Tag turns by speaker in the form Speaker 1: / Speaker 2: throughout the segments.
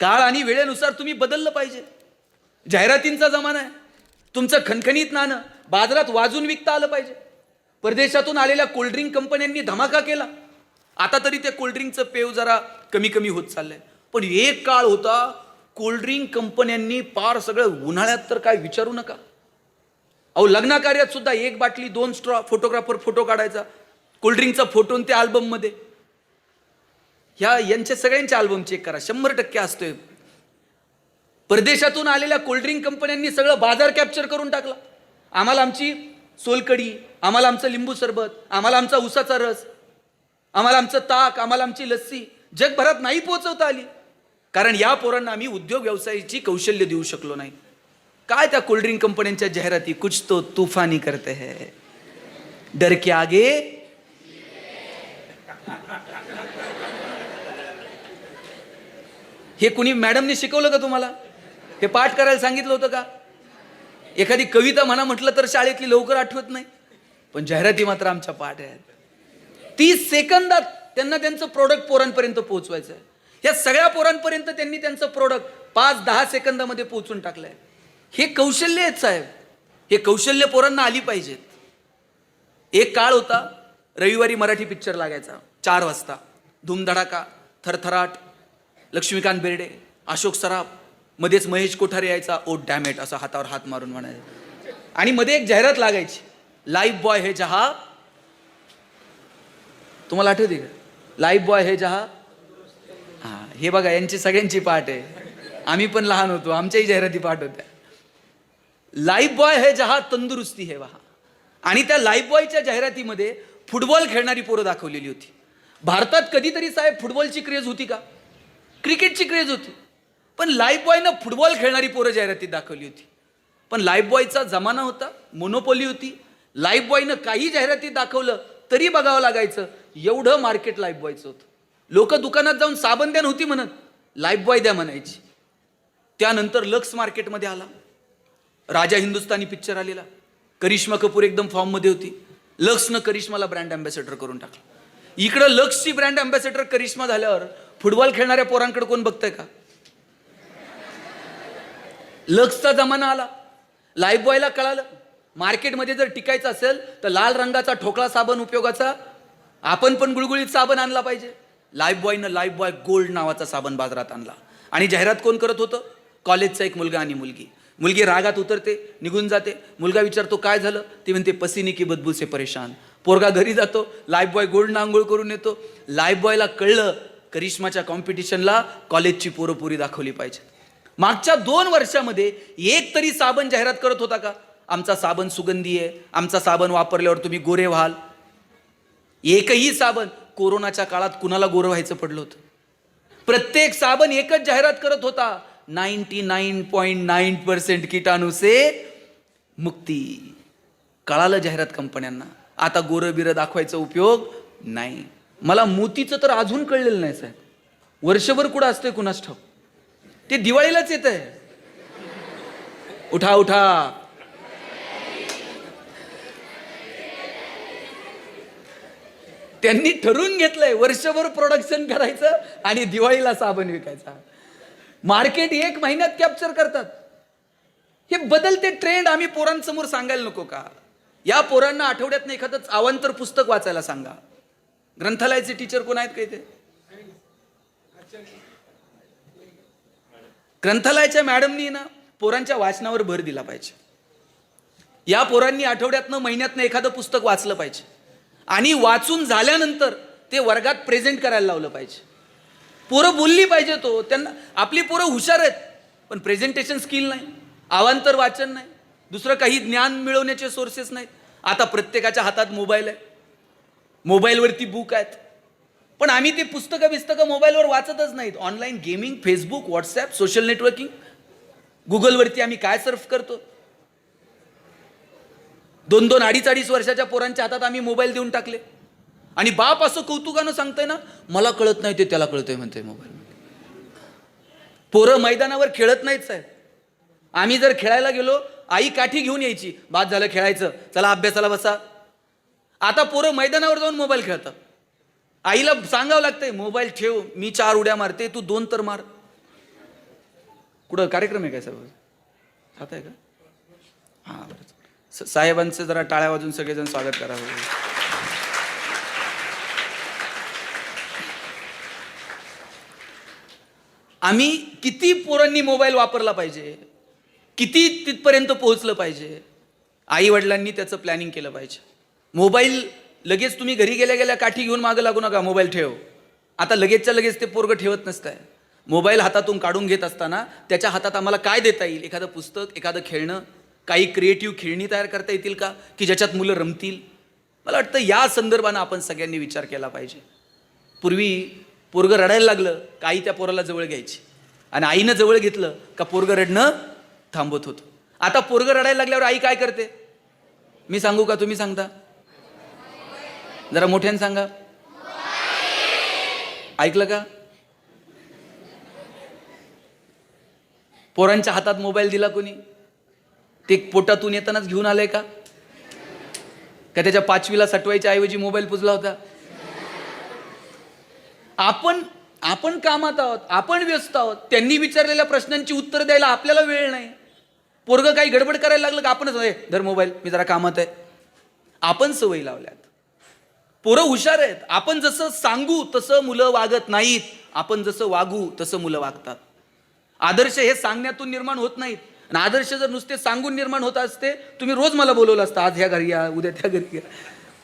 Speaker 1: काळ आणि वेळेनुसार तुम्ही बदललं पाहिजे. जाहिरातींचा जमाना आहे. तुमचं खणखणीत नाणं बाजारात वाजून विकता आलं पाहिजे. परदेशातून आलेल्या कोल्ड्रिंक कंपन्यांनी धमाका केला. आता तरी ते कोल्ड्रिंकचं पेव जरा कमी कमी होत चाललंय. पण एक काळ होता कोल्ड्रिंक कंपन्यांनी पार सगळं, उन्हाळ्यात तर काय विचारू नका. अहो, लग्न कार्यात सुद्धा एक बाटली 2 स्ट्रॉ, फोटोग्राफर फोटो काढायचा, कोल्ड्रिंकचा फोटो त्या अल्बममध्ये. यांचे सगळ्यांचे अल्बम चेक करा, 100% असतोय. परदेशातून आलेल्या कोल्ड्रिंक कंपन्यांनी सगळं बाजार कॅप्चर करून टाकला. आम्हाला आमची सोलकडी, आम्हाला आमचं लिंबू सरबत, आम्हाला आमचा उसाचा रस, आम्हाला आमचं ताक, आम्हाला आमची लस्सी जगभरात नाही पोहोचवता आली. कारण या पोरांना आम्ही उद्योग व्यवसायाची कौशल्य देऊ शकलो नाही. काय त्या कोल्ड्रिंक कंपन्यांच्या जाहिराती, कुछ तो तूफानी करते है, डर के आगे. हे कुणी मॅडमने शिकवलं का तुम्हाला? हे पाठ करायला सांगितलं होतं का? एखादी कविता म्हणा म्हटलं तर शाळेतली लवकर आठवत नाही, पण जाहिराती मात्र आमच्या पाठ आहेत. 30 सेकंदात त्यांना त्यांचं प्रोडक्ट पोरांपर्यंत पोहोचवायचं आहे. या सगळ्या पोरांपर्यंत त्यांनी त्यांचं प्रोडक्ट 5-10 सेकंदामध्ये पोहोचून टाकलंय. हे कौशल्य आहेत साहेब. हे कौशल्य पोरांना आली पाहिजेत. एक काळ होता, रविवारी मराठी पिक्चर लागायचा 4 वाजता. धूमधडाका, थरथराट, लक्ष्मीकांत बेर्डे, अशोक सराफ, मध्येच महेश कोठारे यायचा, ओ डॅमेट असं हातावर हात मारून म्हणायचं. आणि मध्ये एक जाहिरात लागायची, लाईफ बॉय है जहा. तुम्हाला आठवते का? लाईफ बॉय है जहा. हा, हे बघा, यांची सगळ्यांची पाठ आहे. आम्ही पण लहान होतो, आमच्याही जाहिराती पाठ होत्या. लाईफ बॉय है जहा तंदुरुस्ती है वहा. आणि त्या लाईफ बॉयच्या जाहिरातीमध्ये फुटबॉल खेळणारी पोरं दाखवलेली होती. भारतात कधीतरी साहेब फुटबॉलची क्रेज होती का? क्रिकेटची क्रेज होती. पण लाईफ बॉयनं फुटबॉल खेळणारी पोरं जाहिरातीत दाखवली होती. पण लाईफ बॉयचा जमाना होता, मोनोपोली होती. लाईफ बॉयनं काही जाहिरातीत दाखवलं तरी बघावं लागायचं, एवढं मार्केट लाईफ बॉयचं होतं. लोक दुकानात जाऊन साबण द्या नव्हती म्हणत, लाईफ बॉय द्या म्हणायची. त्यानंतर लक्स मार्केटमध्ये आला. राजा हिंदुस्तानी पिक्चर आलेला. करिश्मा कपूर एकदम फॉर्ममध्ये होती. लक्सनं करिश्माला ब्रँड अँबॅसेडर करून टाकलं. इकडं लक्सची ब्रँड अँबॅसेडर करिश्मा झाल्यावर फुटबॉल खेळणाऱ्या पोरांकडे कोण बघतंय का? लक्सचा जमाना आला. लाईफ बॉयला कळालं मार्केटमध्ये जर टिकायचं असेल तर लाल रंगाचा ठोकळा साबण उपयोगाचा, आपण पण गुळगुळीत साबण आणला पाहिजे. लाईफ बॉयनं लाईफ बॉय गोल्ड नावाचा साबण बाजारात आणला. आणि जाहिरात कोण करत होतं? कॉलेजचा एक मुलगा आणि मुलगी. मुलगी रागात उतरते, निघून जाते. मुलगा विचारतो काय झालं? ती म्हणते पसीने की बदबू से परेशान. पोरगा घरी जातो, लाईफ बॉय गोल्ड आंघोळ करून येतो. लाईफ बॉयला कळलं करिश्माच्या कॉम्पिटिशनला कॉलेजची पोरपुरी दाखवली पाहिजे. मागच्या 2 वर्षामध्ये एक तरी साबण जाहिरात करत होता का? आमचा साबण सुगंधी आहे, आमचा साबण वापरल्यावर तुम्ही गोरे व्हाल. एकही साबण कोरोनाच्या काळात कुणाला गोरं व्हायचं पडलं होतं? प्रत्येक साबण एकच जाहिरात करत होता, 99.9% कीटाणू से मुक्ती. कळालं जाहिरात कंपन्यांना, आता गोरं बिरं दाखवायचा उपयोग नाही. मला मोतीचं तर अजून कळलेलं नाही साहेब. वर्षभर कुठं असतंय कुणास ठाऊक? ते दिवाळीलाच येत आहे. उठा उठा, त्यांनी ठरवून घेतलंय वर्षभर प्रोडक्शन करायचं आणि दिवाळीला साबण विकायचा. मार्केट 1 महिन्यात कॅप्चर करतात. हे बदलते ट्रेंड आम्ही पोरांसमोर सांगायला नको का? या पोरांना आठवड्यातनं एखादं अवांतर पुस्तक वाचायला सांगा. ग्रंथालयाचे टीचर कोण आहेत काही? ते ग्रंथालयाच्या मॅडमनी ना पोरांच्या वाचनावर भर दिला पाहिजे. या पोरांनी आठवड्यातनं महिन्यातनं एखादं पुस्तक वाचलं पाहिजे आणि वाचून झाल्यानंतर ते वर्गात प्रेझेंट करायला लावलं पाहिजे. पोरं बोलली पाहिजे. तो त्यांना, आपली पोरं हुशार आहेत पण प्रेझेंटेशन स्किल नाही, अवांतर वाचन नाही, दुसरं काही ज्ञान मिळवण्याचे सोर्सेस नाहीत. आता प्रत्येकाच्या हातात मोबाईल आहे, मोबाईलवरती बुक आहेत, पण आम्ही ते पुस्तकं मोबाईलवर वाचतच नाहीत. Online gaming, Facebook, WhatsApp, social networking, गुगलवरती आम्ही काय सर्फ करतो. 2-2, 2.5 वर्षाच्या पोरांच्या हातात आम्ही मोबाईल देऊन टाकले. आणि बाप असं कौतुकानं सांगतंय ना, मला कळत नाही ते त्याला कळतंय म्हणतंय मोबाईल. पोरं मैदानावर खेळत नाहीत साहेब. आम्ही जर खेळायला गेलो, आई काठी घेऊन यायची, बाद झालं खेळायचं, चला अभ्यासाला बसा. आता पोरं मैदानावर जाऊन मोबाईल खेळतात. आईला सांगावं लागतंय मोबाईल ठेव, मी 4 उड्या मारते, तू 2 तर मार. कुठं कार्यक्रम आहे काय सर्व जात आहे का? हां बरं. साहेबांचं जरा टाळ्या वाजून सगळेजण स्वागत करावं. आम्ही किती पोरांनी मोबाईल वापरला पाहिजे, किती तिथपर्यंत पोहोचलं पाहिजे, आई वडिलांनी त्याचं प्लॅनिंग केलं पाहिजे. मोबाईल लगेच तुम्ही घरी गेल्या गेल्या काठी घेऊन मागं लागू नका, मोबाईल ठेव. आता लगेचच्या लगेच ते पोरगं ठेवत नसतंय. मोबाईल हातातून काढून घेत असताना त्याच्या हातात आम्हाला काय देता येईल, एखादं पुस्तक, एखादं खेळणं, काही क्रिएटिव्ह खेळणी तयार करता येतील का की ज्याच्यात मुलं रमतील. मला वाटतं या संदर्भानं आपण सगळ्यांनी विचार केला पाहिजे. पूर्वी पोरगं रडायला लागलं का आई त्या पोराला जवळ घ्यायची आणि आईनं जवळ घेतलं का पोरगं रडणं थांबत होतं. आता पोरगं रडायला लागल्यावर आई काय करते, मी सांगू का तुम्ही सांगता? जरा मोठ्यानं सांगा. ऐकलं का? पोरांच्या हातात मोबाईल दिला कोणी? ते पोटातून येतानाच घेऊन आलंय का त्याच्या 5वीला सटवायच्या ऐवजी मोबाईल पुजला होता? आपण कामात आहोत, आपण व्यस्त आहोत. त्यांनी विचारलेल्या प्रश्नांची उत्तर द्यायला आपल्याला वेळ नाही. पोरगं काही गडबड करायला लागलं का आपणच धर मोबाईल, मी जरा कामात आहे. आपण सवयी लावल्यात. पोरं हुशार आहेत. आपण जसं सांगू तसं मुलं वागत नाहीत, आपण जसं वागू तसं मुलं वागतात. आदर्श हे सांगण्यातून निर्माण होत नाहीत. आणि आदर्श जर नुसते सांगून निर्माण होत असते, तुम्ही रोज मला बोलवलं असतं, आज ह्या घरी या, उद्या त्या घरी या.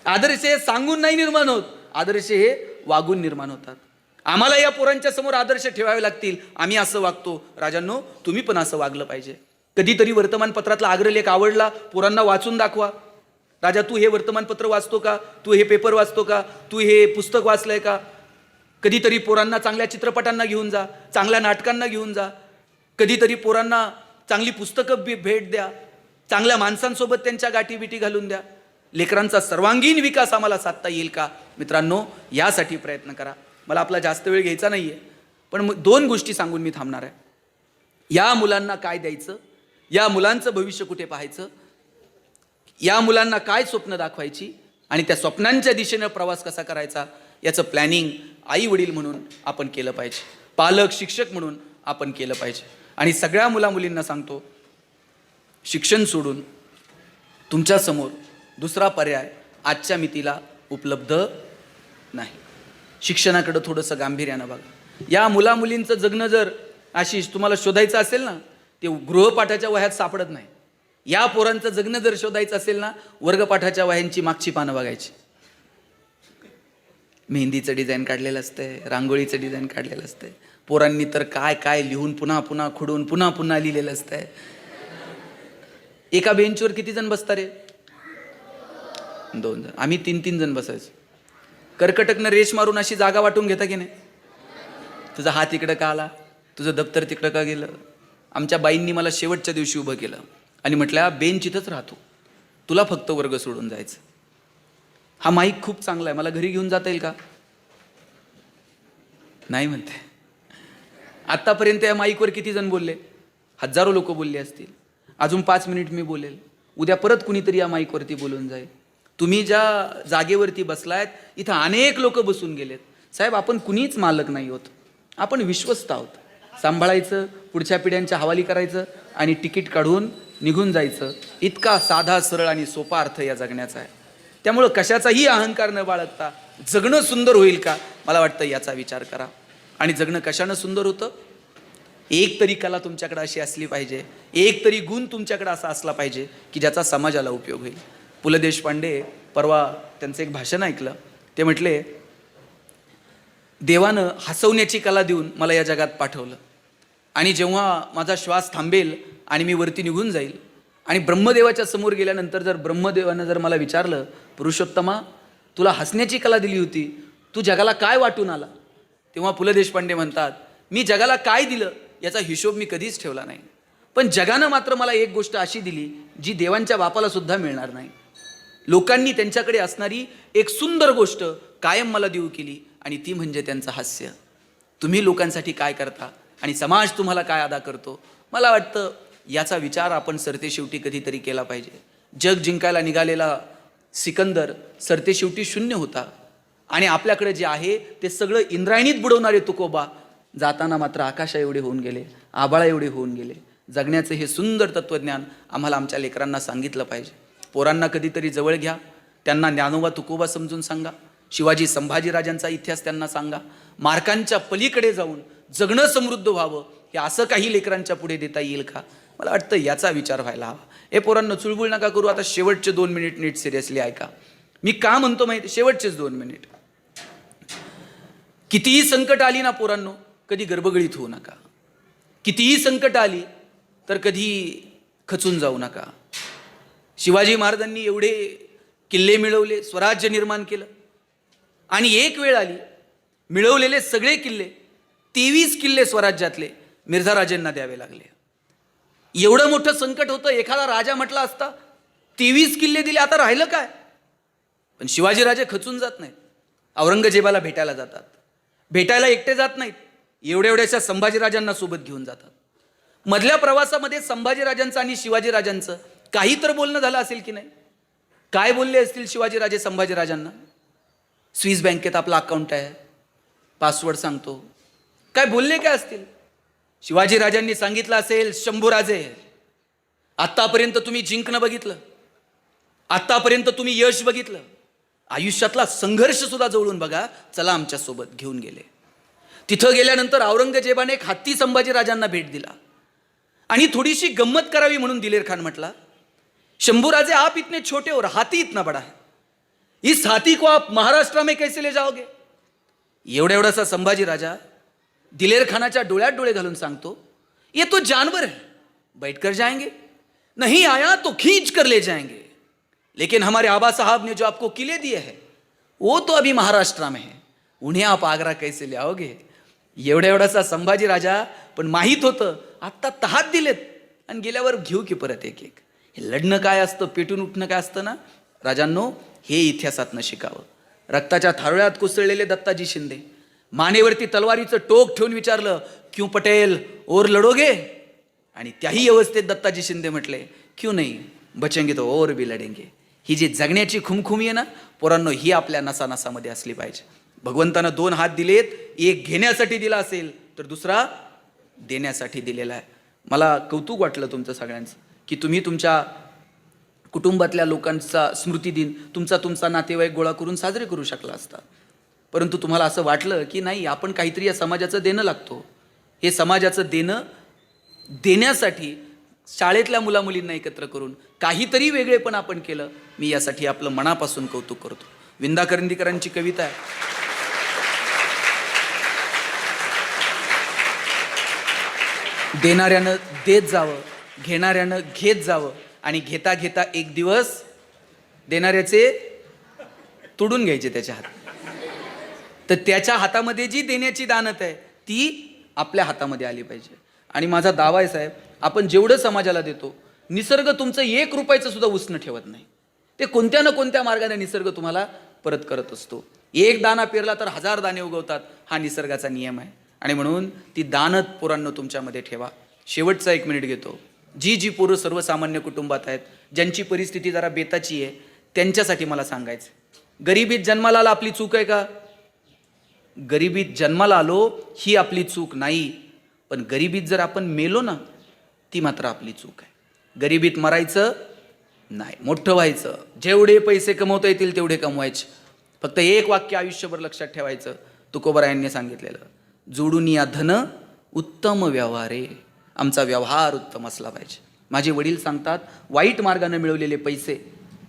Speaker 1: आदर्श हे सांगून नाही निर्माण होत, आदर्श हे वागून निर्माण होतात. आम्हाला या पोरांच्या समोर आदर्श ठेवावे लागतील. आम्ही असं वागतो, राजांनो तुम्ही पण असं वागलं पाहिजे. कधीतरी वर्तमानपत्रातला अग्रलेख आवडला, पोरांना वाचून दाखवा. राजा तू हे वर्तमानपत्र वाचतो का, तू हे पेपर वाचतो का, तू हे पुस्तक वाचलंय का. कधीतरी पोरांना चांगल्या चित्रपटांना घेऊन जा, चांगल्या नाटकांना घेऊन जा. कधीतरी पोरांना चांगली पुस्तकं भेट द्या, चांगल्या माणसांसोबत त्यांच्या गाठीबिटी घालून द्या. लेकरांचा सर्वांगीण विकास आम्हाला साधता येईल का? मित्रांनो यासाठी प्रयत्न करा. मला आपला जास्त वेळ घ्यायचा नाहीये, पण 2 गोष्टी सांगून मी थांबणार आहे. या मुलांना काय द्यायचं, या मुलांचं भविष्य कुठे पाहायचं, या मुलांना काय स्वप्न दाखवायची आणि त्या स्वप्नांच्या दिशेनं प्रवास कसा करायचा, याचं प्लॅनिंग आई वडील म्हणून आपण केलं पाहिजे, पालक शिक्षक म्हणून आपण केलं पाहिजे. आणि सगळ्या मुलींना सांगतो, शिक्षण सोडून तुमच्यासमोर दुसरा पर्याय आजच्या मितीला उपलब्ध नाही. शिक्षणाकडं थोडंसं गांभीर्यानं बघा. या मुलींचं जगणं जर आशिष तुम्हाला शोधायचं असेल ना, ते गृहपाठाच्या वह्यात सापडत नाही. या पोरांचं जगणं जर शोधायचं असेल ना, वर्गपाठाच्या वह्यांची मागची पानं बघायची. मेहंदीचं डिझाईन काढलेलं असतंय, रांगोळीचं डिझाईन काढलेलं असतंय. पोरांनी तर काय काय लिहून पुन्हा पुन्हा खुडून पुन्हा पुन्हा लिहिलेलं असतंय. एका बेंचवर किती जण बसतात रे? 2 जण. आम्ही 3-3 जण बसायचो. कर्कटकनं रेष मारून अशी जागा वाटून घेता की नाही? तुझा हात इकडं का आला, तुझं दप्तर तिकडं का गेलं. आमच्या बाईंनी मला शेवटच्या दिवशी उभं केलं आणि म्हटलं बेंच इथंच राहतो, तुला फक्त वर्ग सोडून जायचं. हा माईक खूप चांगला आहे, मला घरी घेऊन जाता येईल का? नाही म्हणते. आत्तापर्यंत या माईकवर किती जण बोलले? हजारो लोक बोलले असतील. अजून 5 मिनिट मी बोलेल, उद्या परत कुणीतरी या माईकवरती बोलून जाईल. तुम्ही ज्या जागेवरती बसलायत इथं अनेक लोक बसून गेलेत. साहेब आपण कुणीच मालक नाही होत, आपण विश्वस्त आहोत. सांभाळायचं, पुढच्या पिढ्यांच्या हवाली करायचं आणि तिकीट काढून निघून जायचं. इतका साधा सरळ आणि सोपा अर्थ या जगण्याचा आहे. त्यामुळं कशाचाही अहंकार न बाळगता जगणं सुंदर होईल का, मला वाटतं याचा विचार करा. आणि जगणं कशानं सुंदर होतं? एक तरी कला तुमच्याकडे अशी असली पाहिजे, एक तरी गुण तुमच्याकडे असा असला पाहिजे की ज्याचा समाजाला उपयोग होईल. पु ल देशपांडे परवा त्यांचं एक भाषण ऐकलं. ते म्हटले, देवानं हसवण्याची कला देऊन मला या जगात पाठवलं आणि जेव्हा माझा श्वास थांबेल आणि मी वरती निघून जाईल आणि ब्रह्मदेवाच्या समोर गेल्यानंतर जर ब्रह्मदेवानं जर मला विचारलं, पुरुषोत्तमा तुला हसण्याची कला दिली होती, तू जगाला काय वाटून आला? तेव्हा पु ल देशपांडे म्हणतात, मी जगाला काय दिलं याचा हिशोब मी कधीच ठेवला नाही, पण जगानं मात्र मला एक गोष्ट अशी दिली जी देवांच्या बापाला सुद्धा मिळणार नाही. लोकांनी त्यांच्याकडे असणारी एक सुंदर गोष्ट कायम मला देऊ केली आणि ती म्हणजे त्यांचं हास्य. तुम्ही लोकांसाठी काय करता आणि समाज तुम्हाला काय अदा करतो, मला वाटतं याचा विचार आपण सरतेशेवटी कधीतरी केला पाहिजे. जग जिंकायला निघालेला सिकंदर सरतेशेवटी शून्य होता आणि आपल्याकडे जे आहे ते सगळं इंद्रायणीत बुडवणारे तुकोबा जाताना मात्र आकाशा एवढे होऊन गेले, आबाळा एवढे होऊन गेले. जगण्याचं हे सुंदर तत्त्वज्ञान आम्हाला आमच्या लेकरांना सांगितलं पाहिजे. पोरांना कधीतरी जवळ घ्या, त्यांना ज्ञानोबा तुकोबा समजून सांगा, शिवाजी संभाजीराजांचा इतिहास त्यांना सांगा. मार्कांच्या पलीकडे जाऊन जगणं समृद्ध व्हावं हे असं काही लेकरांच्या पुढे देता येईल का? मला वाटतं याचा विचार व्हायला हवा. हे पोरांना चुळबुळ नका करू. आता शेवटचे 2 मिनिट नीट सिरियसली ऐका. मी का म्हणतो माहिती, शेवटचेच 2 मिनिट. कितीही संकट आली ना पोरांनो, कधी गर्भगळीत होऊ नका. कितीही संकट आली तर कधी खचून जाऊ नका. शिवाजी महाराजांनी एवढे किल्ले मिळवले, स्वराज्य निर्माण केलं, आणि एक वेळ आली मिळवलेले सगळे किल्ले 23 किल्ले स्वराज्यातले मिर्झाराजेंना द्यावे लागले. एवढं मोठं संकट होतं. एखादा राजा म्हटला असता 23 किल्ले दिले, आता राहिलं काय? पण शिवाजीराजे खचून जात नाहीत. औरंगजेबाला भेटायला जातात. भेटायला एकटे जात नाहीत, एवढ्याशा संभाजीराजांना सोबत घेऊन जातात. मधल्या प्रवासामध्ये संभाजीराजांचं आणि शिवाजीराजांचं काही तर बोलणं झालं असेल की नाही? काय बोलले असतील शिवाजीराजे संभाजीराजांना? स्विस बँकेत आपला अकाउंट आहे, पासवर्ड सांगतो. काय बोलले काय असतील? शिवाजीराजांनी सांगितलं असेल, शंभूराजे आत्तापर्यंत तुम्ही जिंकणं बघितलं, आत्तापर्यंत तुम्ही यश बघितलं, आयुष्यातला संघर्ष सुद्धा जवळून बघा, चला आमच्या सोबत. घेऊन गेले. तिथं गेल्यानंतर औरंगजेबाने एक हत्ती संभाजीराजांना भेट दिला, आणि थोडीशी गंमत करावी म्हणून दिलेर खान म्हटला, शंभूराजे आप इतने छोटे और हाथी इतना बड़ा है, इस हाथी को आप महाराष्ट्र में कैसे ले जाओगे? एवढासा संभाजी राजा दिलेर खानाच्या डोळ्यात डोळे घालून सांगतो, ये तो जानवर है, बैठ कर जाएंगे, नहीं आया तो खींच कर ले जाएंगे, लेकिन हमारे आबा साहब ने जो आपको किले दिए हैं वो तो अभी महाराष्ट्र में है, उन्हें आप आगरा कैसे ले आओगे? एवढासा संभाजी राजा, पण माहीत होतं आत्ता तहात दिलेत आणि गेल्यावर घेऊ की परत एक एक. हे लढणं काय असतं, पेटून उठणं काय असतं ना राजांनो, हे इतिहासातनं शिकावं. रक्ताच्या थारोळ्यात कोसळलेले दत्ताजी शिंदे मानेवरती तलवारीचं टोक ठेवून विचारलं, क्यों पटेल और लढोगे? आणि त्याही अवस्थेत दत्ताजी शिंदे म्हटले, क्यों नाही, बचेंगे तो और भी लढेंगे. ही जी जगण्याची खुमखुमी आहे ना पोरांनो, ही आपल्या नसानसामध्ये असली पाहिजे. भगवंतानं 2 हात दिलेत, एक घेण्यासाठी दिला असेल तर दुसरा देण्यासाठी दिलेला आहे. मला कौतुक वाटलं तुमचं सगळ्यांचं की तुम्ही तुमच्या कुटुंबातल्या लोकांचा स्मृतिदिन तुमचा नातेवाईक गोळा करून साजरे करू शकला असता. परंतु तुम्हाला असं वाटलं की नाही, आपण काहीतरी या समाजाचं देणं लागतो. हे समाजाचं देणं देण्यासाठी शाळेतल्या मुलामुलींना एकत्र करून काहीतरी वेगळेपण आपण केलं. मी यासाठी आपलं मनापासून कौतुक करतो. विंदा करंदीकरांची कविता आहे, देणाऱ्यानं देत जावं, घेणाऱ्यानं घेत जावं, आणि घेता घेता एक दिवस देणाऱ्याचे तोडून घ्यायचे त्याच्या हात. तर त्याच्या हातामध्ये जी देण्याची दानत आहे ती आपल्या हातामध्ये आली पाहिजे. आणि माझा दावा आहे साहेब, आपण जेवढं समाजाला देतो, निसर्ग तुमचं 1 रुपयाचं सुद्धा उसणं ठेवत नाही. ते कोणत्या ना कोणत्या मार्गाने निसर्ग तुम्हाला परत करत असतो. 1 दाणा पेरला तर 1000 दाणे उगवतात, हा निसर्गाचा नियम आहे. आणि म्हणून ती दानत पोरांनो तुमच्यामध्ये ठेवा. शेवटचा 1 मिनिट घेतो. जी पोरं सर्वसामान्य कुटुंबात आहेत, ज्यांची परिस्थिती जरा बेताची आहे, त्यांच्यासाठी मला सांगायचं, गरिबीत जन्माला आला आपली चूक आहे का? गरिबीत जन्माला आलो ही आपली चूक नाही, पण गरिबीत जर आपण मेलो ना ती मात्र आपली चूक आहे. गरिबीत मरायचं नाही, मोठं व्हायचं, जेवढे पैसे कमवता येतील तेवढे कमवायचे. फक्त एक वाक्य आयुष्यभर लक्षात ठेवायचं, तुकोबरायांनी सांगितलेलं, जोडून या धन उत्तम व्यवहारे. आमचा व्यवहार उत्तम असला पाहिजे. माझे वडील सांगतात, वाईट मार्गाने मिळवलेले पैसे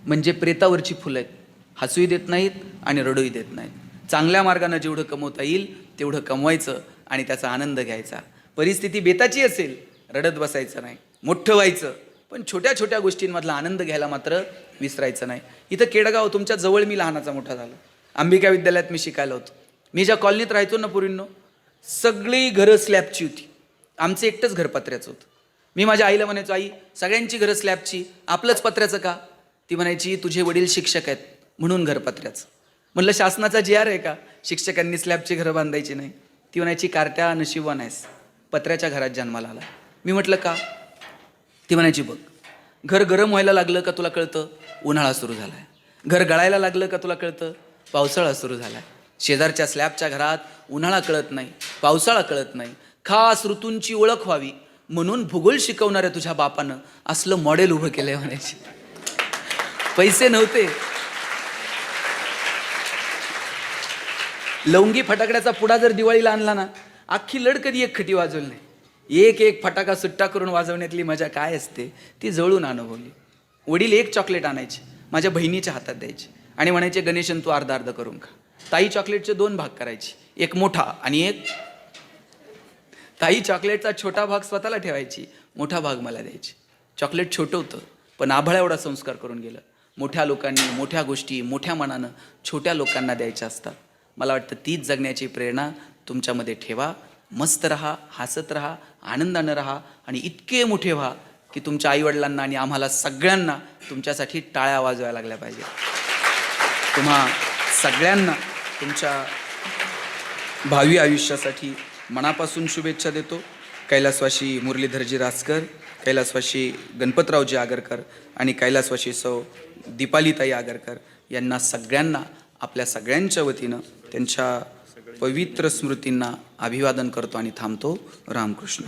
Speaker 1: म्हणजे प्रेतावरची फुलं आहेत, हसूही देत नाहीत आणि रडूही देत नाहीत. चांगल्या मार्गाने जेवढं कमवता येईल तेवढं कमवायचं आणि त्याचा आनंद घ्यायचा. परिस्थिती बेताची असेल, रडत बसायचं नाही, मोठं व्हायचं, पण छोट्या छोट्या गोष्टींमधला आनंद घ्यायला मात्र विसरायचं नाही. इथं केडगाव तुमच्या जवळ मी लहानाचा मोठा झालो. अंबिका विद्यालयात मी शिकायला होतो. मी ज्या कॉलनीत राहायचो ना पूर्वींनो, सगळी घरं स्लॅबची होती, आमचं एकटंच घर पत्र्याचं होतं. मी माझ्या आईला म्हणायचो, आई सगळ्यांची घरं स्लॅबची, आपलंच पत्र्याचं का? ती म्हणायची, तुझे वडील शिक्षक आहेत म्हणून घर पत्र्याचं. म्हणलं शासनाचा GR आहे का शिक्षकांनी स्लॅबची घरं बांधायची नाही? ती म्हणायची, कार्ट्या नशिबवान आहेस, पत्र्याच्या घरात जन्माला आला. मी म्हटलं का? ती म्हणायची, बघ घर गरम व्हायला लागलं का तुला कळतं उन्हाळा सुरू झाला आहे, घर गळायला लागलं का तुला कळतं पावसाळा सुरू झाला आहे. शेजारच्या स्लॅबच्या घरात उन्हाळा कळत नाही, पावसाळा कळत नाही, खास ऋतूंची ओळख व्हावी म्हणून भूगोल शिकवणाऱ्या तुझ्या बापानं असलं मॉडेल उभं केलंय म्हणायचे. पैसे नव्हते. लवंगी फटाकड्याचा पुडा जर दिवाळीला आणला ना, अख्खी लड कधी एक खटी वाजवली नाही. एक एक फटाका सुट्टा करून वाजवण्यातली मजा काय असते ती जळून अनुभवली. वडील एक चॉकलेट आणायचे, माझ्या बहिणीच्या हातात द्यायचे आणि म्हणायचे गणेशन तू अर्धा अर्ध करून खा. ताई चॉकलेटचे 2 भाग करायची, एक मोठा आणि एक. ताई चॉकलेटचा छोटा भाग स्वतःला ठेवायची, मोठा भाग मला द्यायची. चॉकलेट छोटं होतं पण आभाळा एवढा संस्कार करून गेलं. मोठ्या लोकांनी मोठ्या गोष्टी मोठ्या मनानं छोट्या लोकांना द्यायच्या असतात. मला वाटतं तीच जगण्याची प्रेरणा तुमच्यामध्ये ठेवा. मस्त राहा, हसत राहा, आनंदानं राहा आणि इतके मोठे व्हा की तुमच्या आईवडिलांना आणि आम्हाला सगळ्यांना तुमच्यासाठी टाळ्या वाजवायला लागल्या पाहिजे. तुम्हा सगळ्यांना तुमच्या भावी आयुष्यासाठी मनापासून शुभेच्छा देतो. कैलासवासी मुरलीधरजी रासकर, कैलासवासी गणपतरावजी आगरकर आणि कैलासवासी सौ दीपालीताई आगरकर यांना सगळ्यांना आपल्या सगळ्यांच्या वतीनं त्यांच्या पवित्र स्मृतींना अभिवादन करतो आणि थांबतो. रामकृष्ण.